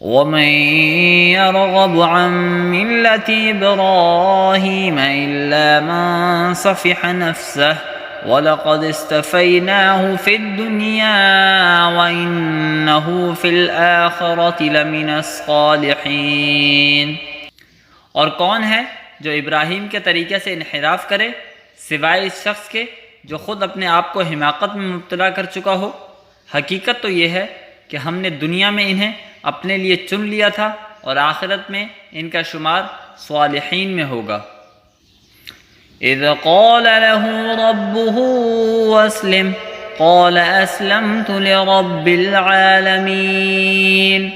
ومن يرغب عن ملة إبراهيم إلا من صفح نفسه وَلَقَدِ اسْتَفَيْنَاهُ فِي الدُّنْيَا وَإِنَّهُ فِي الْآخِرَةِ لَمِنَ الصَّالِحِينَ۔ اور کون ہے جو ابراہیم کے طریقے سے انحراف کرے سوائے اس شخص کے جو خود اپنے آپ کو حماقت میں مبتلا کر چکا ہو؟ حقیقت تو یہ ہے کہ ہم نے دنیا میں انہیں اپنے لیے چن لیا تھا اور آخرت میں ان کا شمار صالحین میں ہوگا۔ اذ قال له ربه اسلم قال اسلمت لرب العالمین۔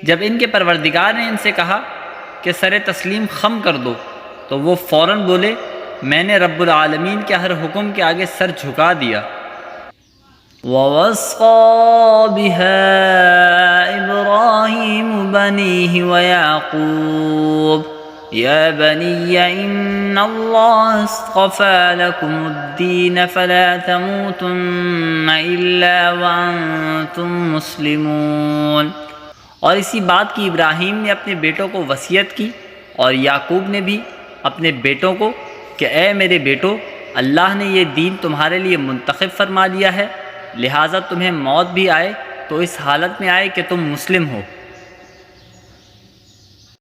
جب ان کے پروردگار نے ان سے کہا کہ سر تسلیم خم کر دو تو وہ فوراً بولے میں نے رب العالمین کے ہر حکم کے آگے سر جھکا دیا۔ وَوَصَّى بِهَا إِبْرَاهِيمُ بَنِيهِ وَيَعْقُوبُ يَا بَنِيَّ إِنَّ اللَّهَ اصْطَفَى لَكُمُ الدِّينَ فَلَا تَمُوتُنَّ إِلَّا وَأَنْتُمْ مُسْلِمُونَ۔ اور اسی بات کی ابراہیم نے اپنے بیٹوں کو وصیت کی اور یعقوب نے بھی اپنے بیٹوں کو کہ اے میرے بیٹو، اللہ نے یہ دین تمہارے لیے منتخب فرما لیا ہے، لہٰذا تمہیں موت بھی آئے تو اس حالت میں آئے کہ تم مسلم ہو۔